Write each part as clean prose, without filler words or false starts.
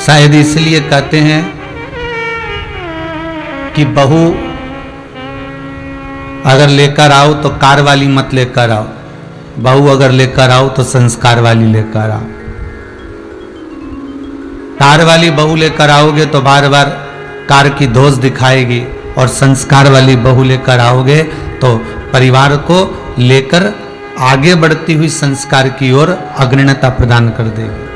शायद इसलिए कहते हैं कि बहू अगर लेकर आओ तो कार वाली मत लेकर आओ, बहू अगर लेकर आओ तो संस्कार वाली लेकर आओ। कार वाली बहू लेकर आओगे तो बार बार कार की दोष दिखाएगी, और संस्कार वाली बहू लेकर आओगे तो परिवार को लेकर आगे बढ़ती हुई संस्कार की ओर अग्रणता प्रदान कर देगी।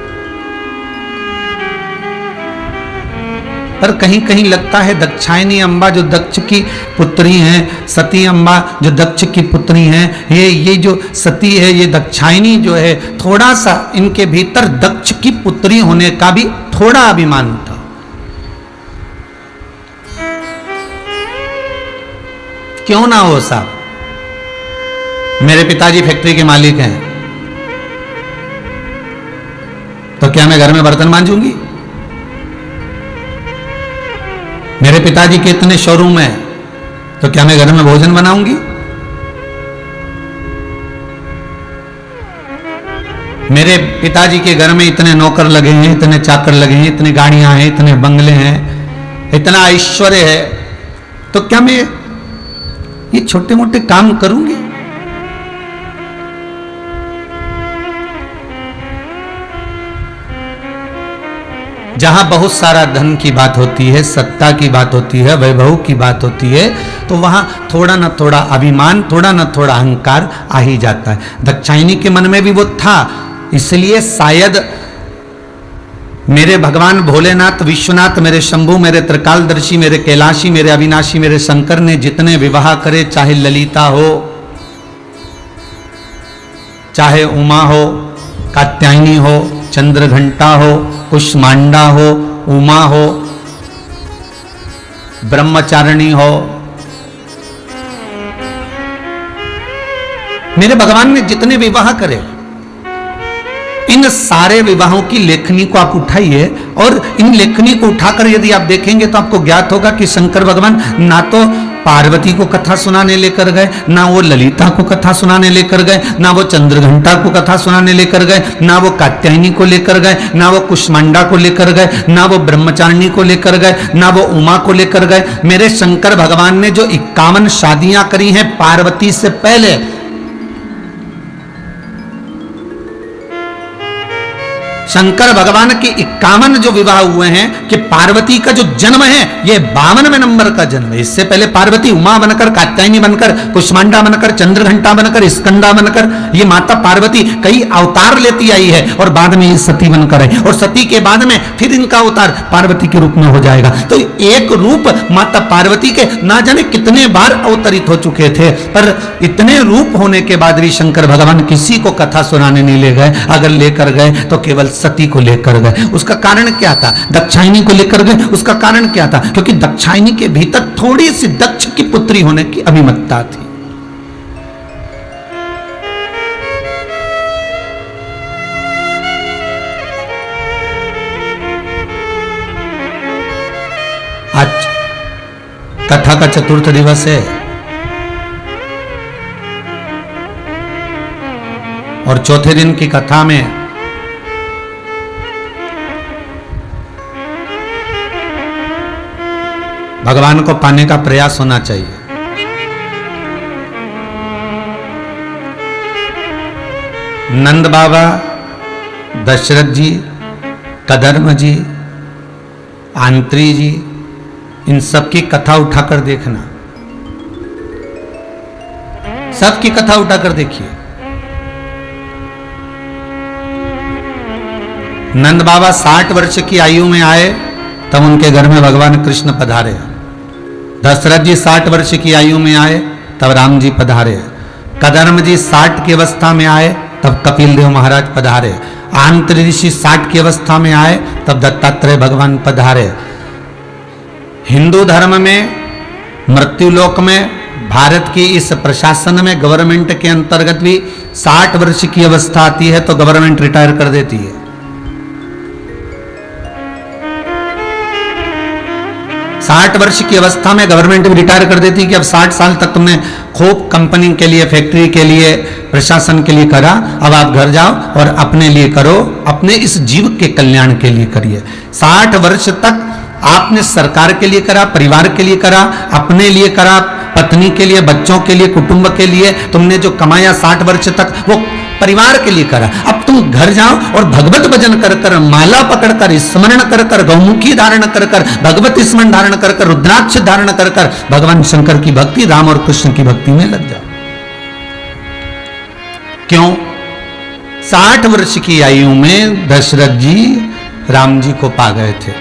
पर कहीं कहीं लगता है दक्षायनी अम्बा जो दक्ष की पुत्री हैं, सती अम्बा जो दक्ष की पुत्री हैं, ये जो सती है, ये दक्षायनी जो है, थोड़ा सा इनके भीतर दक्ष की पुत्री होने का भी थोड़ा अभिमान था। क्यों ना हो साहब, मेरे पिताजी फैक्ट्री के मालिक हैं, तो क्या मैं घर में बर्तन मांजूंगी? मेरे पिताजी के इतने शोरूम हैं, तो क्या मैं घर में भोजन बनाऊंगी? मेरे पिताजी के घर में इतने नौकर लगे हैं, इतने चाकर लगे हैं, इतनी गाड़ियां हैं, इतने बंगले हैं, इतना ऐश्वर्य है, तो क्या मैं ये छोटे मोटे काम करूंगी? जहां बहुत सारा धन की बात होती है, सत्ता की बात होती है, वैभव की बात होती है, तो वहां थोड़ा न थोड़ा अभिमान, थोड़ा न थोड़ा अहंकार आ ही जाता है। दक्षायनी के मन में भी वो था, इसलिए शायद मेरे भगवान भोलेनाथ, विश्वनाथ, मेरे शंभु, मेरे त्रिकालदर्शी, मेरे कैलाशी, मेरे अविनाशी, मेरे शंकर ने जितने विवाह करे, चाहे ललिता हो, चाहे उमा हो, कात्यायनी हो, चंद्रघंटा हो, कुष्मांडा हो, उमा हो, ब्रह्मचारिणी हो, मेरे भगवान ने जितने विवाह करे, इन सारे विवाहों की लेखनी को आप उठाइए, और इन लेखनी को उठाकर यदि आप देखेंगे तो आपको ज्ञात होगा कि शंकर भगवान ना तो पार्वती को कथा सुनाने लेकर गए, ना वो ललिता को कथा सुनाने लेकर गए, ना वो चंद्रघंटा को कथा सुनाने लेकर गए, ना वो कात्यायनी को लेकर गए, ना वो कुष्मांडा को लेकर गए, ना वो ब्रह्मचारिणी को लेकर गए, ना वो उमा को लेकर गए। मेरे शंकर भगवान ने जो 51 शादियां करी हैं पार्वती से पहले, शंकर भगवान के 51 जो विवाह हुए हैं, कि पार्वती का जो जन्म है ये 52वें नंबर का जन्म है। इससे पहले पार्वती उमा बनकर, कात्यायनी बनकर, कुष्मांडा बनकर, चंद्रघंटा बनकर, स्कंदा बनकर, ये माता पार्वती कई अवतार लेती आई है, और बाद में ये सती बनकर है, और सती के बाद में फिर इनका अवतार पार्वती के रूप में हो जाएगा। तो एक रूप माता पार्वती के ना जाने कितने बार अवतरित हो चुके थे, पर इतने रूप होने के बाद भी शंकर भगवान किसी को कथा सुनाने नहीं ले गए। अगर लेकर गए तो केवल सती को लेकर गए। उसका कारण क्या था? दक्षायनी को लेकर गए, उसका कारण क्या था? क्योंकि दक्षायनी के भीतर थोड़ी सी दक्ष की पुत्री होने की अभिमतता थी। आज कथा का चतुर्थ दिवस है, और चौथे दिन की कथा में भगवान को पाने का प्रयास होना चाहिए। नंद बाबा, दशरथ जी, कदर्म जी, आंत्री जी, इन सब की कथा उठाकर देखना, सबकी कथा उठाकर देखिए। नंद बाबा 60 वर्ष की आयु में आए, तब उनके घर में भगवान कृष्ण पधारे। दशरथ जी 60 वर्ष की आयु में आए, तब राम जी पधारे। कदर्म जी 60 की अवस्था में आए, तब कपिल देव महाराज पधारे। आंत्र ऋषि 60 की अवस्था में आए, तब दत्तात्रेय भगवान पधारे। हिंदू धर्म में मृत्युलोक में, भारत की इस प्रशासन में, गवर्नमेंट के अंतर्गत भी 60 वर्ष की अवस्था आती है तो गवर्नमेंट रिटायर कर देती है। 60 वर्ष की अवस्था में गवर्नमेंट भी रिटायर कर देती कि अब 60 साल तक तुमने खूब कंपनी के लिए, फैक्ट्री के लिए, प्रशासन के लिए करा, अब आप घर जाओ और अपने लिए करो, अपने इस जीव के कल्याण के लिए करिए। 60 वर्ष तक आपने सरकार के लिए करा, परिवार के लिए करा, अपने लिए करा, पत्नी के लिए, बच्चों के लिए, कुटुंब के लिए तुमने जो कमाया 60 वर्ष तक वो परिवार के लिए करा। अब तुम घर जाओ और भगवत भजन कर कर, माला पकड़ कर, स्मरण कर कर, गौमुखी धारण कर कर, भगवत स्मरण धारण कर कर, रुद्राक्ष धारण कर कर भगवान शंकर की भक्ति, राम और कृष्ण की भक्ति में लग जाओ। क्यों? 60 वर्ष की आयु में दशरथ जी राम जी को पा गए थे,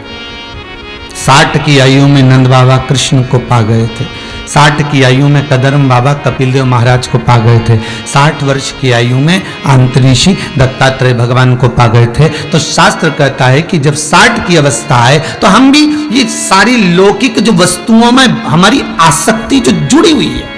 60 की आयु में नंद बाबा कृष्ण को पा गए थे, 60 की आयु में कदरम बाबा कपिल देव महाराज को पा गए थे, 60 वर्ष की आयु में अंतरिषि दत्तात्रेय भगवान को पा गए थे। तो शास्त्र कहता है कि जब 60 की अवस्था आए तो हम भी ये सारी लौकिक जो वस्तुओं में हमारी आसक्ति जो जुड़ी हुई है,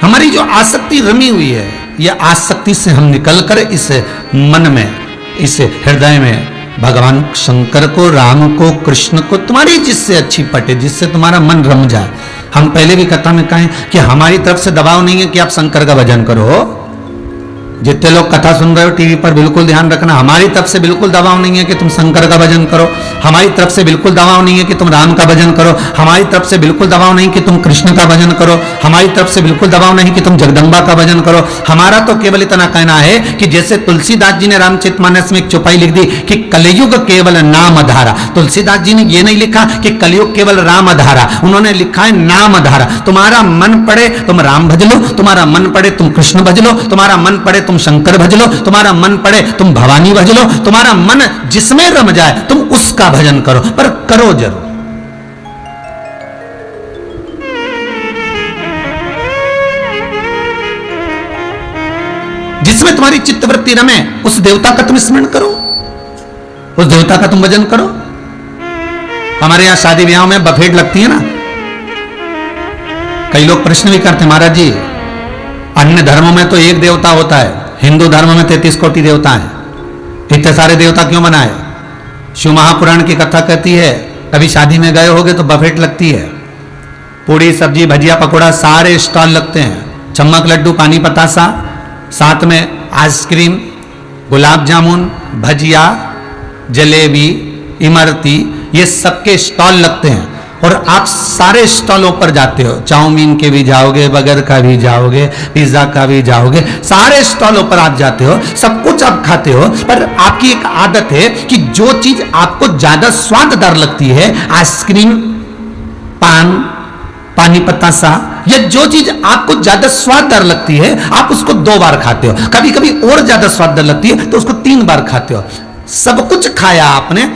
हमारी जो आसक्ति रमी हुई है, यह आसक्ति से हम निकल कर इस मन में, इस हृदय में भगवान शंकर को, राम को, कृष्ण को, तुम्हारी जिससे अच्छी पटे, जिससे तुम्हारा मन रम जाए। हम पहले भी कथा में कहें कि हमारी तरफ से दबाव नहीं है कि आप शंकर का भजन करो। जितने लोग कथा सुन रहे हो टीवी पर, बिल्कुल ध्यान रखना, हमारी तरफ से बिल्कुल दबाव नहीं है कि तुम शंकर का भजन करो, हमारी तरफ से बिल्कुल दबाव नहीं है कि तुम राम का भजन करो, हमारी तरफ से बिल्कुल दबाव नहीं कि तुम कृष्ण का भजन करो, हमारी तरफ से बिल्कुल दबाव नहीं कि तुम जगदम्बा का भजन करो। हमारा तो केवल इतना कहना है कि जैसे तुलसीदास जी ने रामचरितमानस में एक चौपाई लिख दी कि कलयुग केवल नाम धारा। तुलसीदास जी ने यह नहीं लिखा कि कलयुग केवल राम धारा, उन्होंने लिखा है नाम धारा। तुम्हारा मन पड़े तुम राम भज लो, तुम्हारा मन पड़े तुम कृष्ण भज लो, तुम्हारा मन पड़े तुम शंकर भज लो, तुम्हारा मन पड़े तुम भवानी भज लो, तुम्हारा मन जिसमें रम जाए तुम उसका भजन करो, पर करो जरूर। जिसमें तुम्हारी चित्तवृत्ति रमे उस देवता का तुम स्मरण करो, उस देवता का तुम भजन करो। हमारे यहां शादी ब्याह में बफेट लगती है ना, कई लोग प्रश्न भी करते महाराज जी अन्य धर्मों में तो एक देवता होता है, हिंदू धर्म में 33 कोटि देवता है, इतने सारे देवता क्यों बनाए? शिव महापुराण की कथा कहती है, कभी शादी में गए होगे तो बफेट लगती है, पूड़ी सब्जी भजिया पकौड़ा सारे स्टॉल लगते हैं, चम्मक लड्डू पानी पतासा, साथ में आइसक्रीम, गुलाब जामुन, भजिया, जलेबी, इमरती, ये सबके स्टॉल लगते हैं। और आप सारे स्टॉलों पर जाते हो, चाउमीन के भी जाओगे, बर्गर का भी जाओगे, पिज्जा का भी जाओगे, सारे स्टॉलों पर आप जाते हो, सब कुछ आप खाते हो। पर आपकी एक आदत है कि जो चीज आपको ज्यादा स्वाददार लगती है, आइसक्रीम, पान, पानी पतासा, या जो चीज आपको ज्यादा स्वाददार लगती है आप उसको 2 बार खाते हो, कभी कभी और ज्यादा स्वाददार लगती है तो उसको 3 बार खाते हो। सब कुछ खाया आपने,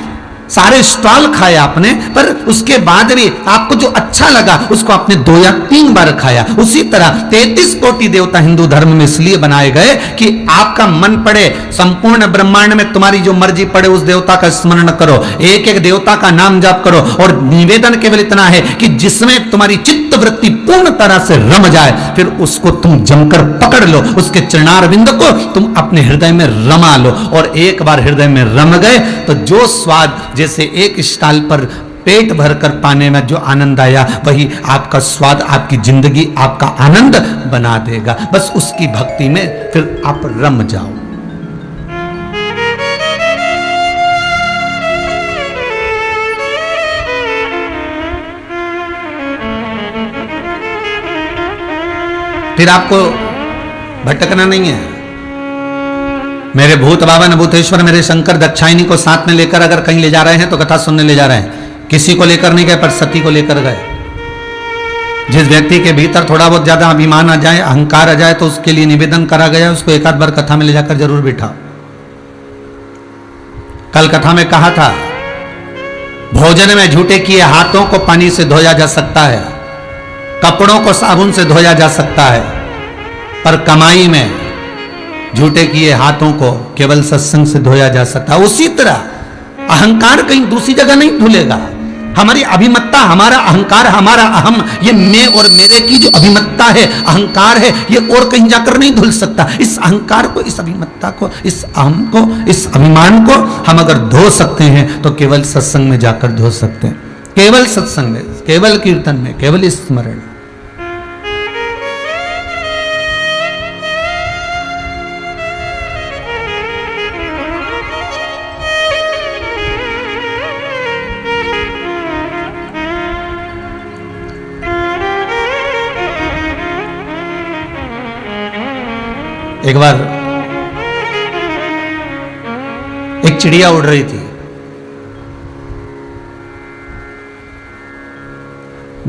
सारे स्टॉल खाए आपने, पर उसके बाद भी आपको जो अच्छा लगा उसको आपने 2 या 3 बार खाया। उसी तरह 33 कोटि देवता हिंदू धर्म में इसलिए बनाए गए कि आपका मन पड़े, संपूर्ण ब्रह्मांड में तुम्हारी जो मर्जी पड़े उस देवता का स्मरण करो, एक एक देवता का नाम जाप करो। और निवेदन केवल इतना है कि जिसमें तुम्हारी चित्त वृत्ति पूर्ण तरह से रम जाए फिर उसको तुम जमकर पकड़ लो, उसके चरणारविंद को तुम अपने हृदय में रमा लो। और एक बार हृदय में रम गए तो जो स्वाद, जैसे एक स्टाल पर पेट भरकर पाने में जो आनंद आया वही आपका स्वाद, आपकी जिंदगी, आपका आनंद बना देगा। बस उसकी भक्ति में फिर आप रम जाओ। फिर आपको भटकना नहीं है। मेरे भूत बाबा न भूतेश्वर, मेरे शंकर दक्षायनी को साथ में लेकर अगर कहीं ले जा रहे हैं तो कथा सुनने ले जा रहे हैं। किसी को लेकर नहीं गए पर सती को लेकर गए। जिस व्यक्ति के भीतर थोड़ा बहुत ज्यादा अभिमान आ जाए, अहंकार आ जाए, तो उसके लिए निवेदन करा गया, उसको एक आध बार कथा में ले जाकर जरूर बिठाओ। कल कथा में कहा था, भोजन में झूठे किए हाथों को पानी से धोया जा सकता है, कपड़ों को साबुन से धोया जा सकता है, पर कमाई में झूठे किए हाथों को केवल सत्संग से धोया जा सकता है। उसी तरह अहंकार कहीं दूसरी जगह नहीं धुलेगा, हमारी अभिमत्ता, हमारा अहंकार, हमारा अहम, ये मैं और मेरे की जो अभिमत्ता है, अहंकार है, ये और कहीं जाकर नहीं धुल सकता। इस अहंकार को, इस अभिमत्ता को, इस अहम को, इस अभिमान को हम अगर धो सकते हैं तो केवल सत्संग में जाकर धो सकते हैं, केवल सत्संग में, केवल कीर्तन में, केवल स्मरण। एक बार एक चिड़िया उड़ रही थी,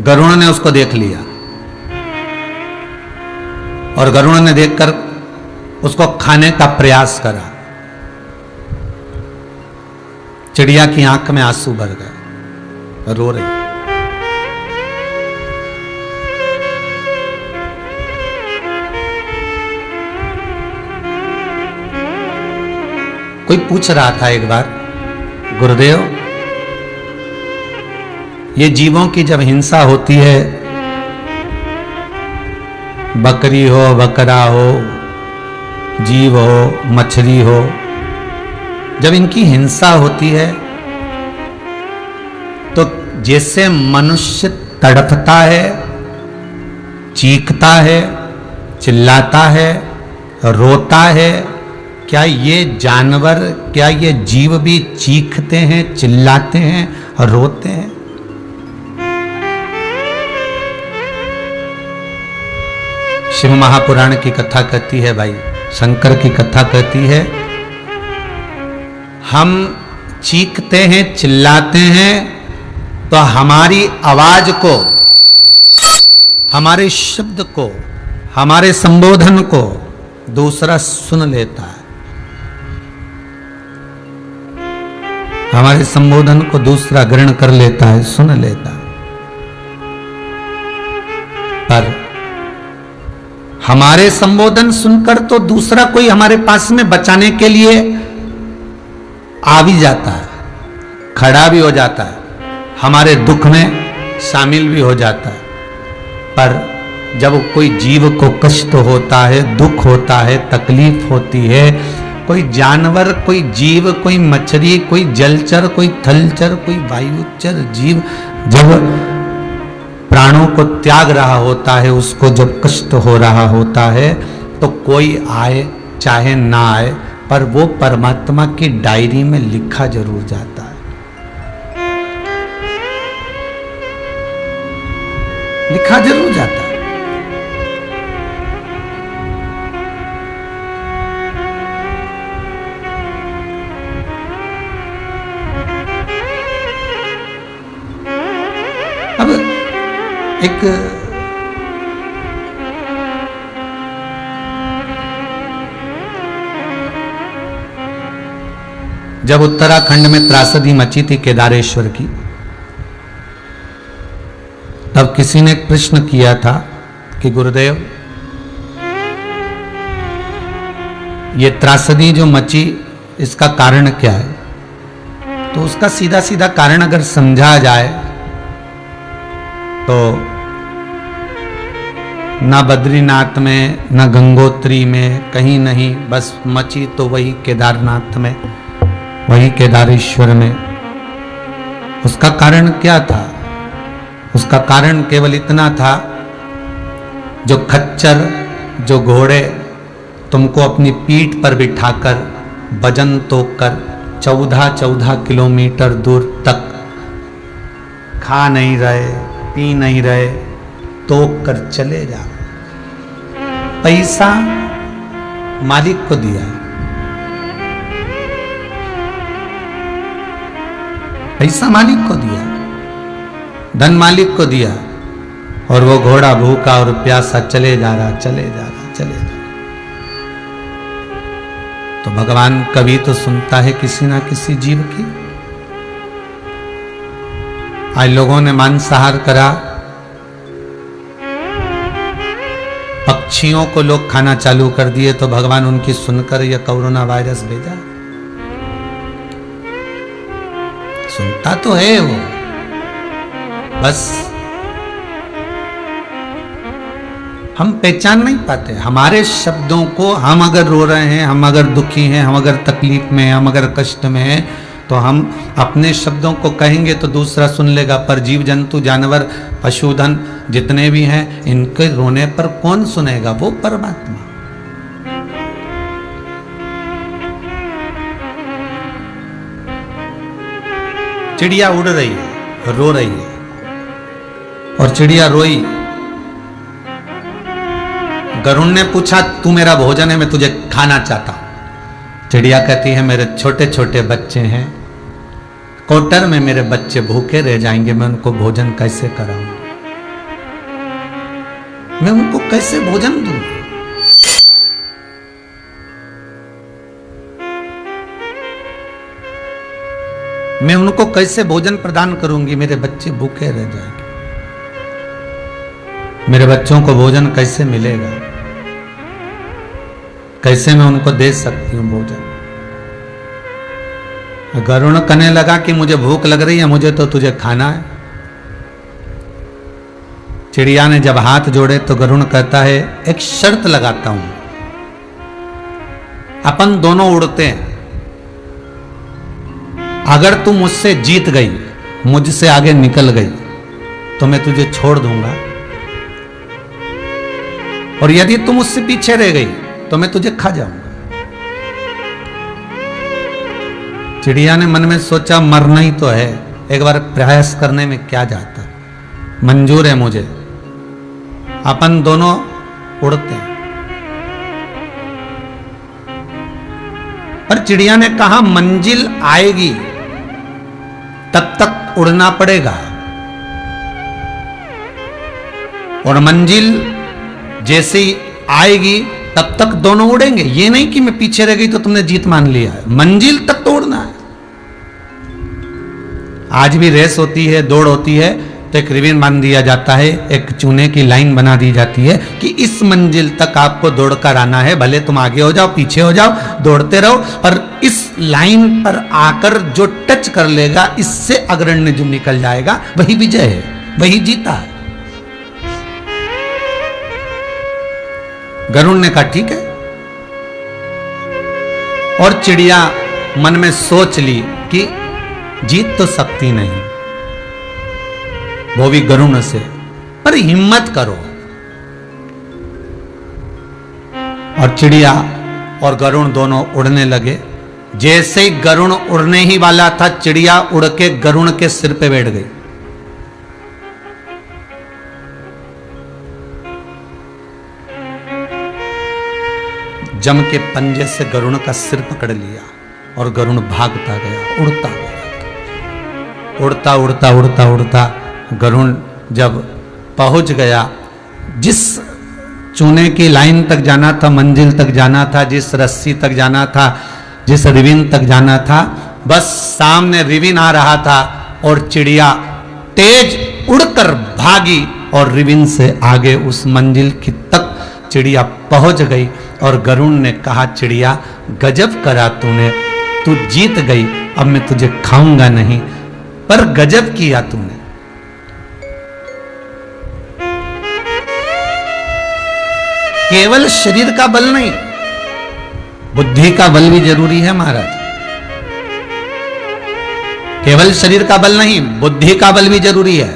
गरुड़ ने उसको देख लिया और गरुड़ ने देखकर उसको खाने का प्रयास करा। चिड़िया की आंख में आंसू भर गए, रो रही। कोई पूछ रहा था एक बार, गुरुदेव ये जीवों की जब हिंसा होती है, बकरी हो, बकरा हो, जीव हो, मछली हो, जब इनकी हिंसा होती है तो जैसे मनुष्य तड़पता है, चीखता है, चिल्लाता है, रोता है, क्या ये जानवर, क्या ये जीव भी चीखते हैं, चिल्लाते हैं और रोते हैं? शिव महापुराण की कथा कहती है भाई, शंकर की कथा कहती है, हम चीखते हैं, चिल्लाते हैं तो हमारी आवाज को, हमारे शब्द को, हमारे संबोधन को दूसरा सुन लेता है। हमारे संबोधन को दूसरा ग्रहण कर लेता है, सुन लेता है। पर हमारे संबोधन सुनकर तो दूसरा कोई हमारे पास में बचाने के लिए आ भी जाता है, खड़ा भी हो जाता है, हमारे दुख में शामिल भी हो जाता है। पर जब कोई जीव को कष्ट होता है, दुख होता है, तकलीफ होती है, कोई जानवर, कोई जीव, कोई मछली, कोई जलचर, कोई थलचर, कोई वायुचर जीव जब प्राणों को त्याग रहा होता है, उसको जब कष्ट हो रहा होता है, तो कोई आए चाहे ना आए, पर वो परमात्मा की डायरी में लिखा जरूर जाता है, लिखा जरूर जाता है। अब एक जब उत्तराखंड में त्रासदी मची थी केदारेश्वर की, तब किसी ने प्रश्न किया था कि गुरुदेव ये त्रासदी जो मची इसका कारण क्या है? तो उसका सीधा सीधा कारण अगर समझा जाए तो ना बद्रीनाथ में, ना गंगोत्री में, कहीं नहीं, बस मची तो वही केदारनाथ में, वही केदारेश्वर में। उसका कारण क्या था? उसका कारण केवल इतना था, जो खच्चर, जो घोड़े तुमको अपनी पीठ पर बिठाकर वजन तोड़कर 14 किलोमीटर दूर तक खा नहीं रहे, पी नहीं रहे, तोक कर चले जा। पैसा मालिक को दिया, पैसा मालिक को दिया, धन मालिक को दिया, और वो घोड़ा भूखा और प्यासा चले जा रहा, चले जा रहा, चले जा रहा। तो भगवान कभी तो सुनता है किसी ना किसी जीव की। आज लोगों ने मांसाहार करा, पक्षियों को लोग खाना चालू कर दिए, तो भगवान उनकी सुनकर यह कोरोना वायरस भेजा। सुनता तो है वो, बस हम पहचान नहीं पाते हमारे शब्दों को। हम अगर रो रहे हैं, हम अगर दुखी हैं, हम अगर तकलीफ में हैं, हम अगर कष्ट में हैं, तो हम अपने शब्दों को कहेंगे तो दूसरा सुन लेगा, पर जीव जंतु जानवर पशुधन जितने भी हैं, इनके रोने पर कौन सुनेगा? वो परमात्मा। चिड़िया उड़ रही है, रो रही है, और चिड़िया रोई। गरुड़ ने पूछा, तू मेरा भोजन है, मैं तुझे खाना चाहता हूं। चिड़िया कहती है, मेरे छोटे छोटे बच्चे हैं, कोटर में मेरे बच्चे भूखे रह जाएंगे, मैं उनको भोजन कैसे कराऊं? मैं उनको कैसे भोजन दूं? मैं उनको कैसे भोजन प्रदान करूंगी? मेरे बच्चे भूखे रह जाएंगे, मेरे बच्चों को भोजन कैसे मिलेगा? कैसे मैं उनको दे सकती हूं भोजन? गरुड़ कहने लगा कि मुझे भूख लग रही है, मुझे तो तुझे खाना है। चिड़िया ने जब हाथ जोड़े तो गरुड़ कहता है, एक शर्त लगाता हूं, अपन दोनों उड़ते हैं, अगर तू मुझसे जीत गई, मुझसे आगे निकल गई, तो मैं तुझे छोड़ दूंगा, और यदि तुम मुझसे पीछे रह गई तो मैं तुझे खा जाऊंगा। चिड़िया ने मन में सोचा, मरना ही तो है, एक बार प्रयास करने में क्या जाता, मंजूर है मुझे। अपन दोनों उड़ते हैं। पर चिड़िया ने कहा, मंजिल आएगी तब तक उड़ना पड़ेगा, और मंजिल जैसे ही आएगी तब तक दोनों उड़ेंगे। ये नहीं कि मैं पीछे रह गई तो तुमने जीत मान लिया है, मंजिल तक तो उड़ना है। आज भी रेस होती है, दौड़ होती है, तो एक रिबन बांध दिया जाता है, एक चूने की लाइन बना दी जाती है कि इस मंजिल तक आपको दौड़कर आना है, भले तुम आगे हो जाओ, पीछे हो जाओ, दौड़ते रहो, और इस लाइन पर आकर जो टच कर लेगा, इससे अग्रण्य जो निकल जाएगा, वही विजय है, वही जीता है। गरुड़ ने कहा, ठीक है। और चिड़िया मन में सोच ली कि जीत तो सकती नहीं, वो भी गरुड़ से, पर हिम्मत करो। और चिड़िया और गरुड़ दोनों उड़ने लगे। जैसे ही गरुड़ उड़ने ही वाला था, चिड़िया उड़ के गरुड़ के सिर पे बैठ गई। जम के पंजे से गरुड़ का सिर पकड़ लिया और गरुड़ भागता गया, उड़ता गया, उड़ता उड़ता उड़ता उड़ता गरुड़ जब पहुंच गया, जिस चूने की लाइन तक जाना था, मंजिल तक जाना था, जिस रस्सी तक जाना था, जिस रिबन तक जाना था, बस सामने रिबन आ रहा था और चिड़िया तेज उड़कर भागी और रिबन से आगे उस मंजिल की तक चिड़िया पहुंच गई। और गरुड़ ने कहा, चिड़िया गजब करा तूने, तू जीत गई, अब मैं तुझे खाऊंगा नहीं, पर गजब किया तूने। केवल शरीर का बल नहीं, बुद्धि का बल भी जरूरी है महाराज। केवल शरीर का बल नहीं, बुद्धि का बल भी जरूरी है।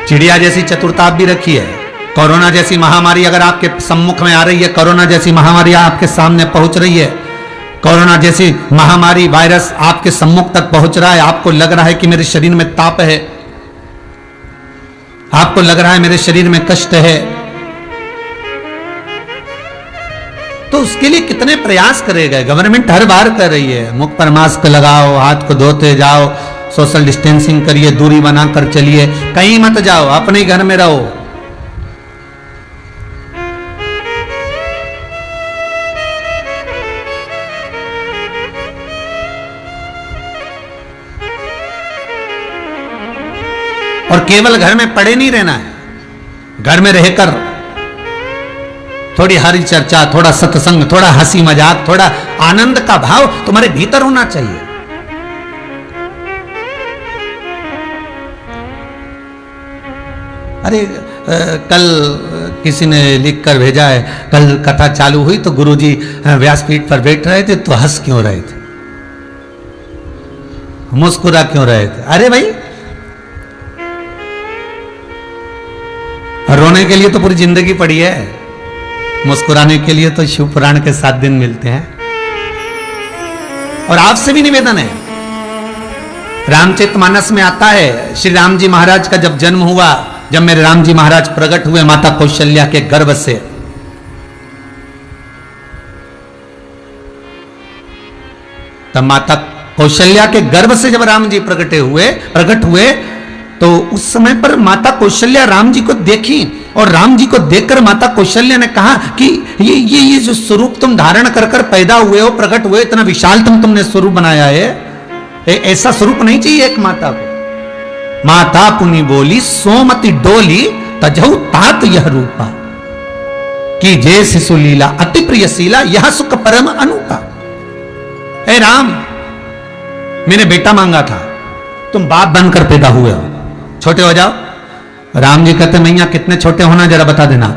चिड़िया जैसी चतुरता भी रखी है। कोरोना जैसी महामारी अगर आपके सम्मुख में आ रही है, कोरोना जैसी महामारी आपके सामने पहुंच रही है, कोरोना जैसी महामारी वायरस आपके सम्मुख तक पहुंच रहा है, आपको लग रहा है कि मेरे शरीर में ताप है, आपको लग रहा है मेरे शरीर में कष्ट है, तो उसके लिए कितने प्रयास करेगा। गवर्नमेंट हर बार कर रही है, मुख पर मास्क लगाओ, हाथ को धोते जाओ, सोशल डिस्टेंसिंग करिए, दूरी बनाकर चलिए, कहीं मत जाओ, अपने घर में रहो। और केवल घर में पड़े नहीं रहना है, घर में रहकर थोड़ी हरी चर्चा, थोड़ा सत्संग, थोड़ा हंसी मजाक, थोड़ा आनंद का भाव तुम्हारे भीतर होना चाहिए। अरे कल किसी ने लिख कर भेजा है, कल कथा चालू हुई तो गुरुजी व्यासपीठ पर बैठ रहे थे तो हंस क्यों रहे थे, मुस्कुरा क्यों रहे थे? अरे भाई, रोने के लिए तो पूरी जिंदगी पड़ी है, मुस्कुराने के लिए तो शिव पुराण के 7 दिन मिलते हैं। और आपसे भी निवेदन है, रामचरितमानस में आता है श्री राम जी महाराज का जब जन्म हुआ, जब मेरे राम जी महाराज प्रकट हुए माता कौशल्या के गर्भ से, तब माता कौशल्या के गर्भ से जब राम जी प्रकट हुए तो उस समय पर माता कौशल्या राम जी को देखी और राम जी को देखकर माता कौशल्या ने कहा कि ये जो स्वरूप तुम धारण कर कर पैदा हुए हो, प्रकट हुए, इतना विशाल तुमने स्वरूप बनाया है, ऐसा स्वरूप नहीं चाहिए एक माता को। माता पुनि बोली सोमति डोली तजहु तात यह रूपा, कि जय शिशु लीला अति प्रियशीला यह सुख परम अनुपा। हे राम, मैंने बेटा मांगा था, तुम बाप बनकर पैदा हुए हो, छोटे हो जाओ। राम जी कहते मैया कितने छोटे होना जरा बता देना।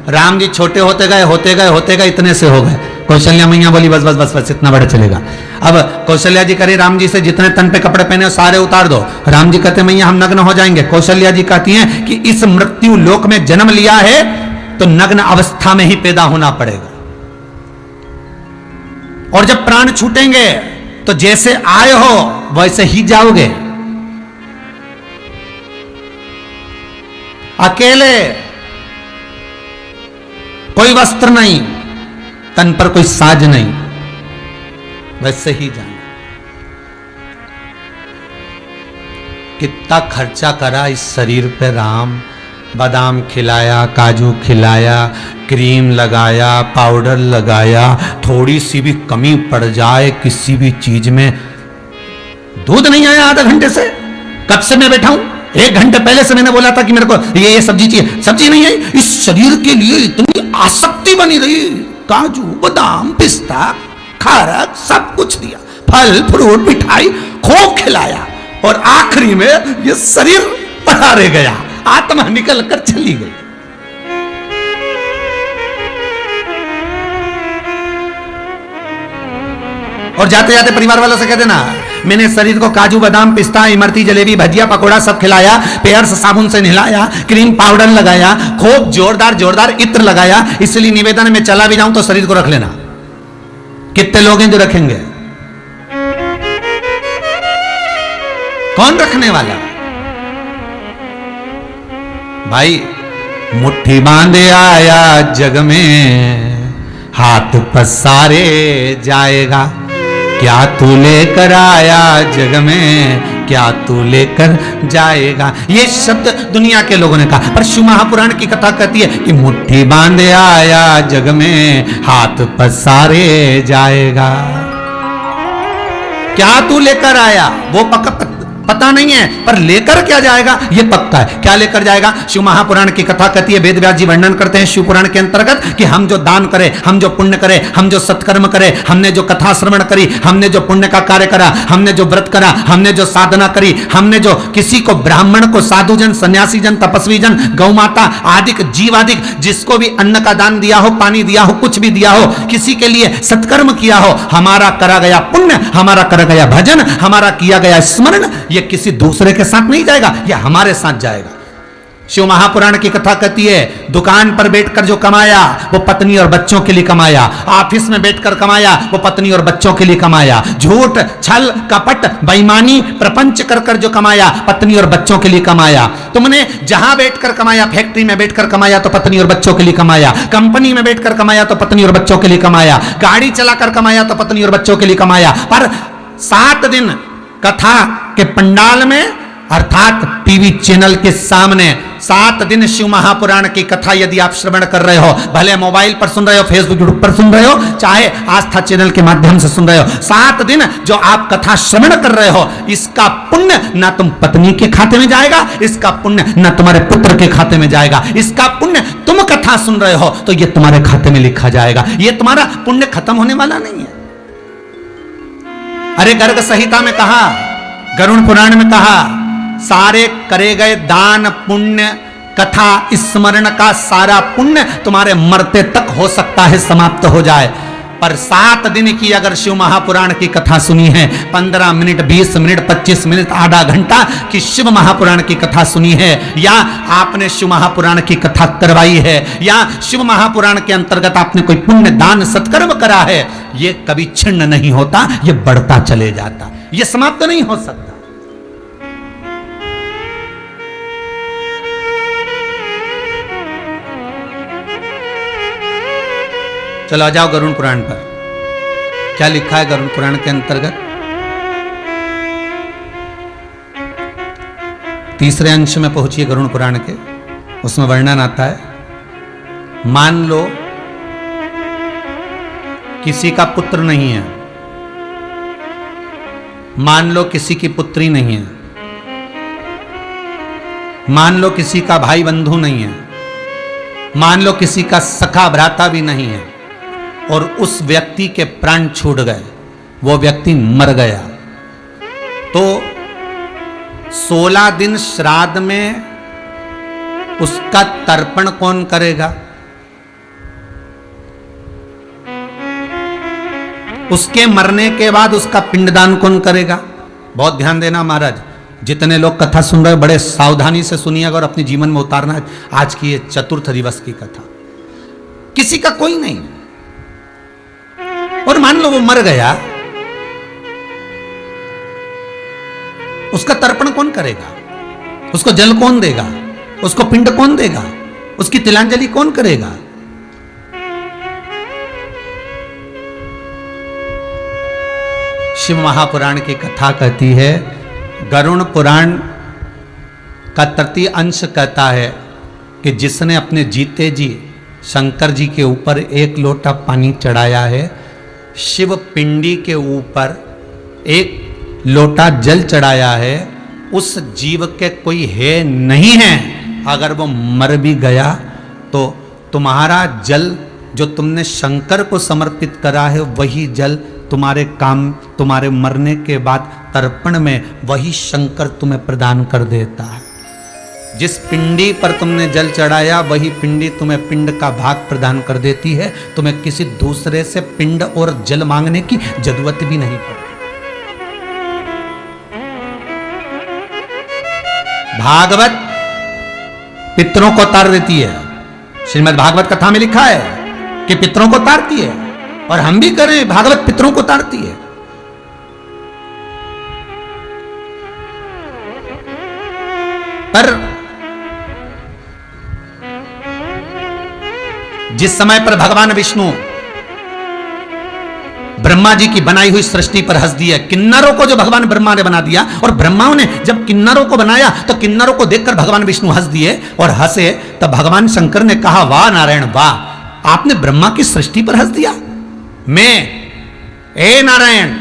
राम जी छोटे होते गए इतने से हो गए। कौशल्या मैया बोली बस बस बस बस इतना बड़ा चलेगा। अब कौशल्या जी करे राम जी से जितने तन पे कपड़े पहने सारे उतार दो। राम जी कहते मैया हम नग्न हो जाएंगे। कौशल्या जी कहती हैं कि इस मृत्यु लोक में जन्म लिया है तो नग्न अवस्था में ही पैदा होना पड़ेगा, और जब प्राण छूटेंगे तो जैसे आए हो वैसे ही जाओगे। अकेले, कोई वस्त्र नहीं, तन पर कोई साज नहीं, वैसे ही जाना। कितना खर्चा करा इस शरीर पे राम, बादाम खिलाया, काजू खिलाया, क्रीम लगाया, पाउडर लगाया, थोड़ी सी भी कमी पड़ जाए किसी भी चीज में। दूध नहीं आया आधा घंटे से, कब से मैं बैठा हूं, 1 घंटे पहले से मैंने बोला था कि मेरे को ये सब्जी चाहिए, सब्जी नहीं आई। इस शरीर के लिए इतनी आसक्ति बनी रही, काजू बादाम पिस्ता खारक सब कुछ दिया, फल फ्रूट मिठाई खूब खिलाया, और आखिरी में ये शरीर परारे गया, आत्मा निकल कर चली गई। और जाते जाते परिवार वालों से कह देना मैंने शरीर को काजू बादाम पिस्ता इमरती जलेबी भजिया पकोड़ा सब खिलाया, पैर से साबुन से नहलाया, क्रीम पाउडर लगाया, खूब जोरदार जोरदार इत्र लगाया, इसलिए निवेदन में चला भी जाऊं तो शरीर को रख लेना। कितने लोग हैं जो रखेंगे? कौन रखने वाला? भाई मुट्ठी बांधे आया जग में, हाथ पसारे जाएगा, क्या तू लेकर आया जग में, क्या तू लेकर जाएगा। ये शब्द दुनिया के लोगों ने कहा, पर शिव महापुराण की कथा कहती है कि मुट्ठी बांधे आया जग में, हाथ पसारे जाएगा। क्या तू लेकर आया वो पता नहीं है, पर लेकर क्या जाएगा ये पक्का है। क्या लेकर जाएगा? शिव महापुराण की कथा कहती है, वेद व्यास जी वर्णन करते हैं शिव पुराण के अंतर्गत कि हम जो दान करें, हम जो पुण्य करें, हम जो सत्कर्म करें, हमने जो कथा श्रवण करी, हमने जो पुण्य का कार्य करा, हमने जो व्रत करा, हमने जो साधना करी, हमने जो किसी को ब्राह्मण को, साधु जन, सन्यासी जन, तपस्वी जन, गौ माता आदिक जीव आदिक जिसको भी अन्न का दान दिया हो, पानी दिया हो, कुछ भी दिया हो, किसी के लिए सत्कर्म किया हो, हमारा करा गया पुण्य, हमारा करा गया भजन, हमारा किया गया स्मरण, ये किसी दूसरे के साथ नहीं जाएगा, यह हमारे साथ जाएगा। शिव महापुराण की कथा कहती है, दुकान पर बैठकर जो कमाया वो पत्नी और बच्चों के लिए कमाया, ऑफिस में बैठकर कमाया वो पत्नी और बच्चों के लिए कमाया, झूठ छल कपट बेईमानी प्रपंच कर कर जो कमाया पत्नी और बच्चों के लिए कमाया। तुमने जहां बैठकर कमाया, फैक्ट्री में बैठकर कमाया तो पत्नी और बच्चों के लिए कमाया, कंपनी में बैठकर कमाया तो पत्नी और बच्चों के लिए कमाया, गाड़ी चलाकर कमाया तो पत्नी और बच्चों के लिए कमाया। पर 7 दिन कथा के पंडाल में अर्थात टीवी चैनल के सामने 7 दिन शिव महापुराण की कथा यदि आप श्रवण कर रहे हो, भले मोबाइल पर सुन रहे हो, फेसबुक यूट्यूब पर सुन रहे हो, चाहे आस्था चैनल के माध्यम से सुन रहे हो, 7 दिन जो आप कथा श्रवण कर रहे हो, इसका पुण्य ना तुम पत्नी के खाते में जाएगा, इसका पुण्य ना तुम्हारे पुत्र के खाते में जाएगा, इसका पुण्य तुम कथा सुन रहे हो तो ये तुम्हारे खाते में लिखा जाएगा। ये तुम्हारा पुण्य खत्म होने वाला नहीं है। अरे गर्ग संहिता में कहा, गरुड़ पुराण में कहा, सारे करे गए दान पुण्य कथा स्मरण का सारा पुण्य तुम्हारे मरते तक हो सकता है समाप्त हो जाए, पर 7 दिन की अगर शिव महापुराण की कथा सुनी है, 15 मिनट 20 मिनट 25 मिनट आधा घंटा की शिव महापुराण की कथा सुनी है, या आपने शिव महापुराण की कथा करवाई है, या शिव महापुराण के अंतर्गत आपने कोई पुण्य दान सत्कर्म करा है, ये कभी छिन्न नहीं होता, ये बढ़ता चले जाता, ये समाप्त नहीं हो सकता। चलो आ जाओ गरुड़ पुराण पर। क्या लिखा है गरुड़ पुराण के अंतर्गत? तीसरे अंश में पहुंचिए गरुड़ पुराण के, उसमें वर्णन आता है, मान लो किसी का पुत्र नहीं है, मान लो किसी की पुत्री नहीं है, मान लो किसी का भाई बंधु नहीं है, मान लो किसी का सखा भ्राता भी नहीं है, और उस व्यक्ति के प्राण छूट गए, वो व्यक्ति मर गया, तो 16 दिन श्राद्ध में उसका तर्पण कौन करेगा? उसके मरने के बाद उसका पिंडदान कौन करेगा? बहुत ध्यान देना महाराज, जितने लोग कथा सुन रहे हो बड़े सावधानी से सुनिएगा और अपने जीवन में उतारना है आज की ये चतुर्थ दिवस की कथा। किसी का कोई नहीं, और मान लो वो मर गया, उसका तर्पण कौन करेगा? उसको जल कौन देगा? उसको पिंड कौन देगा? उसकी तिलांजलि कौन करेगा? शिव महापुराण की कथा कहती है, गरुड़ पुराण का 3 अंश कहता है कि जिसने अपने जीते जी शंकर जी के ऊपर 1 लोटा पानी चढ़ाया है, शिव पिंडी के ऊपर 1 लोटा जल चढ़ाया है, उस जीव के कोई है नहीं है, अगर वो मर भी गया तो तुम्हारा जल जो तुमने शंकर को समर्पित करा है, वही जल तुम्हारे काम, तुम्हारे मरने के बाद तर्पण में वही शंकर तुम्हें प्रदान कर देता है। जिस पिंडी पर तुमने जल चढ़ाया वही पिंडी तुम्हें पिंड का भाग प्रदान कर देती है, तुम्हें किसी दूसरे से पिंड और जल मांगने की जरूरत भी नहीं पड़ती। भागवत पितरों को तार देती है, श्रीमद् भागवत कथा में लिखा है कि पितरों को तारती है, और हम भी करें, भागवत पितरों को तारती है। पर जिस समय पर भगवान विष्णु ब्रह्मा जी की बनाई हुई सृष्टि पर हंस दिया, किन्नरों को जो भगवान ब्रह्मा ने बना दिया, और ब्रह्माओं ने जब किन्नरों को बनाया तो किन्नरों को देखकर भगवान विष्णु हंस दिए, और हंसे तब भगवान शंकर ने कहा, वाह नारायण वाह, आपने ब्रह्मा की सृष्टि पर हंस दिया। ए नारायण,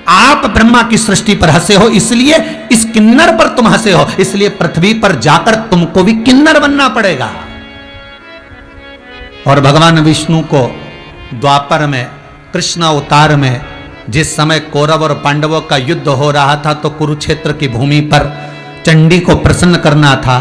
आप ब्रह्मा की सृष्टि पर हंसे हो, इसलिए इस किन्नर पर तुम हंसे हो, इसलिए पृथ्वी पर जाकर तुमको भी किन्नर बनना पड़ेगा। और भगवान विष्णु को द्वापर में, कृष्ण अवतार में, जिस समय कौरव और पांडवों का युद्ध हो रहा था, तो कुरुक्षेत्र की भूमि पर चंडी को प्रसन्न करना था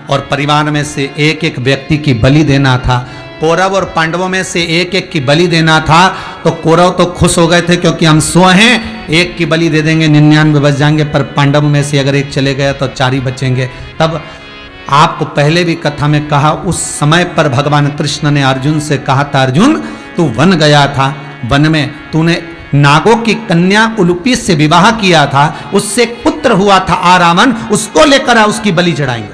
और परिवार में से एक एक व्यक्ति की बलि देना था। कौरव और पांडवों में से एक एक की बलि देना था, तो कौरव तो खुश हो गए थे क्योंकि हम 100 हैं, एक की बलि दे देंगे 99 बच जाएंगे, पर पांडव में से अगर एक चले गया तो 4 ही बचेंगे। तब आपको पहले भी कथा में कहा, उस समय पर भगवान कृष्ण ने अर्जुन से कहा था, अर्जुन तू वन गया था, वन में तूने नागों की कन्या उलूपी से विवाह किया था, उससे एक पुत्र हुआ था आरावन, उसको लेकर आ, उसकी बलि चढ़ाएंगे।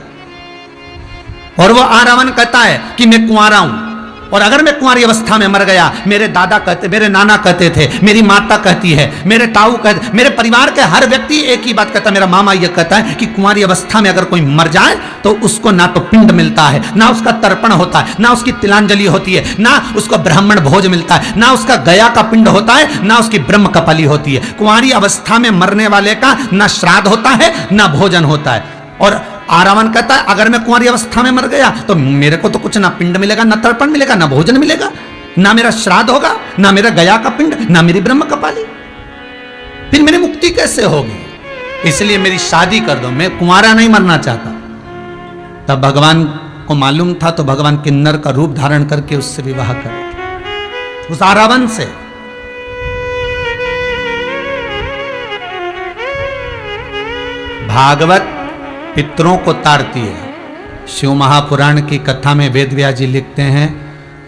और वो आरावन कहता है कि मैं कुंवारा हूं, और अगर मैं कुंवारी अवस्था में मर गया, मेरे दादा कहते, मेरे नाना कहते थे, मेरी माता कहती है, मेरे ताऊ कहते, मेरे परिवार के हर व्यक्ति एक ही बात कहता है, मेरा मामा यह कहता है कि कुंवारी अवस्था में अगर कोई मर जाए तो उसको ना तो पिंड मिलता है, ना उसका तर्पण होता है, ना उसकी तिलांजलि होती है, ना उसको ब्राह्मण भोज मिलता है, ना उसका गया का पिंड होता है, ना उसकी ब्रह्म कपाली होती है। कुंवारी अवस्था में मरने वाले का ना श्राद्ध होता है, ना भोजन होता है। और आरावन कहता है, अगर मैं कुंवारी अवस्था में मर गया तो मेरे को तो कुछ ना पिंड मिलेगा, ना तर्पण मिलेगा, ना भोजन मिलेगा, ना मेरा श्राद्ध होगा, ना मेरा गया का पिंड, ना मेरी ब्रह्म कपाली, फिर मेरी मुक्ति कैसे होगी? इसलिए मेरी शादी कर दो, मैं कुंवारा नहीं मरना चाहता। तब भगवान उसको मालूम था तो भगवान किन्नर का रूप धारण करके उससे विवाह कर, उस आरावन से। भागवत पितरों को तारती है। शिव महापुराण की कथा में वेद व्यास जी लिखते हैं,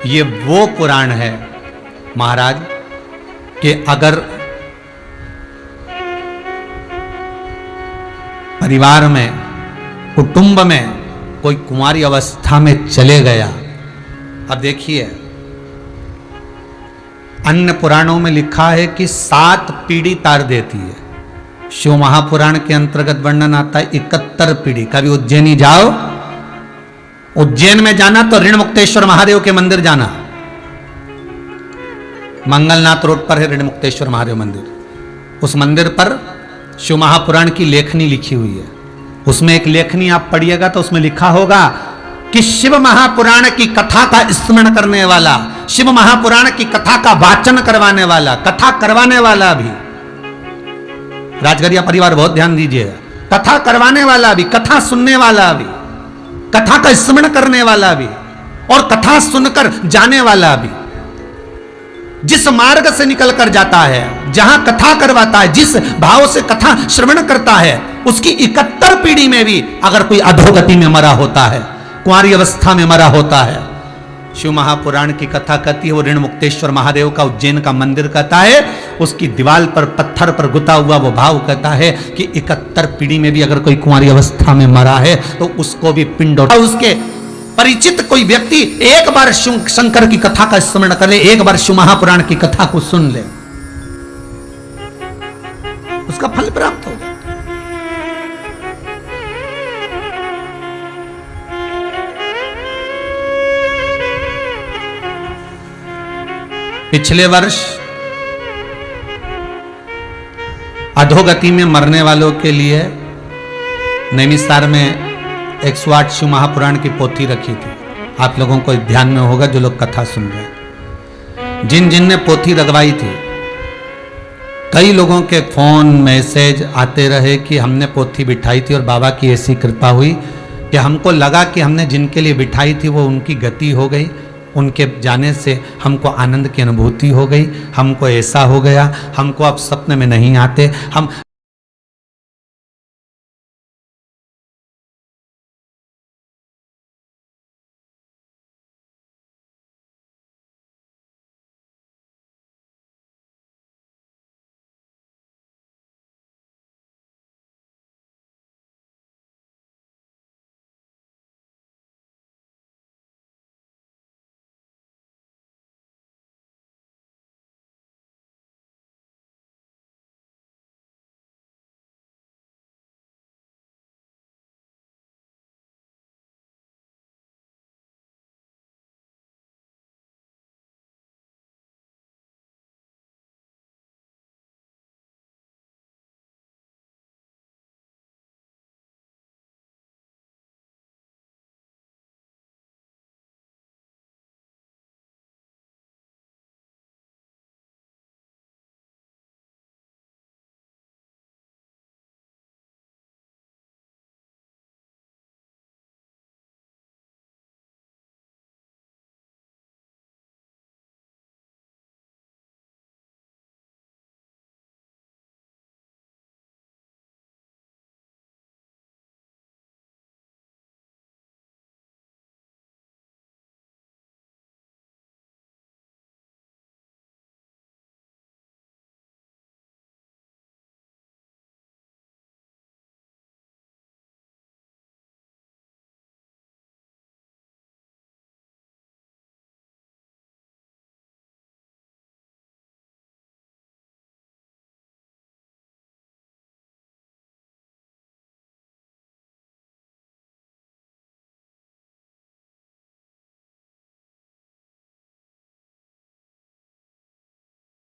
ये वो पुराण है महाराज कि अगर परिवार में, कुटुंब में कोई कुंवारी अवस्था में चले गया। अब देखिए, अन्य पुराणों में लिखा है कि 7 पीढ़ी तार देती है। शिव महापुराण के अंतर्गत वर्णन आता है 71 पीढ़ी। कभी उज्जैनी जाओ, उज्जैन में जाना तो ऋणमुक्तेश्वर महादेव के मंदिर जाना, मंगलनाथ रोड पर है ऋणमुक्तेश्वर महादेव मंदिर। उस मंदिर पर शिव महापुराण की लेखनी लिखी हुई है। उसमें एक लेखनी आप पढ़िएगा तो उसमें लिखा होगा कि शिव महापुराण की कथा का स्मरण करने वाला, शिव महापुराण की कथा का वाचन करवाने वाला, कथा करवाने वाला भी, राजगरिया परिवार बहुत ध्यान दीजिएगा, कथा करवाने वाला भी, कथा सुनने वाला भी, कथा का स्मरण करने वाला भी और कथा सुनकर जाने वाला भी, जिस मार्ग से निकल कर जाता है, जहां कथा करवाता है, जिस भाव से कथा श्रवण करता है, उसकी 71 पीढ़ी में भी अगर कोई अधोगति में मरा होता है, कुंवारी अवस्था में मरा होता है, शिव महापुराण की कथा कहती है, वो ऋणमुक्तेश्वर महादेव का उज्जैन का मंदिर कहता है, उसकी दीवार पर पत्थर पर गुता हुआ वो भाव कहता है कि 71 पीढ़ी में भी अगर कोई कुंवारी अवस्था में मरा है तो उसको भी पिंड, उसके परिचित कोई व्यक्ति एक बार शिव शंकर की कथा का स्मरण कर ले, एक बार शिव महापुराण की कथा को सुन ले, उसका फल प्राप्त होगा। पिछले वर्ष अधोगति में मरने वालों के लिए नैमिषारण्य में 108 शिव महापुराण की पोथी रखी थी। आप लोगों को ध्यान में होगा जो लोग कथा सुन रहे हैं। जिन जिन ने पोथी रखवाई थी, कई लोगों के फोन मैसेज आते रहे कि हमने पोथी बिठाई थी और बाबा की ऐसी कृपा हुई कि हमको लगा कि हमने जिनके लिए बिठाई थी वो उनकी गति हो गई, उनके जाने से हमको आनंद की अनुभूति हो गई, हमको ऐसा हो गया, हमको अब सपने में नहीं आते, हम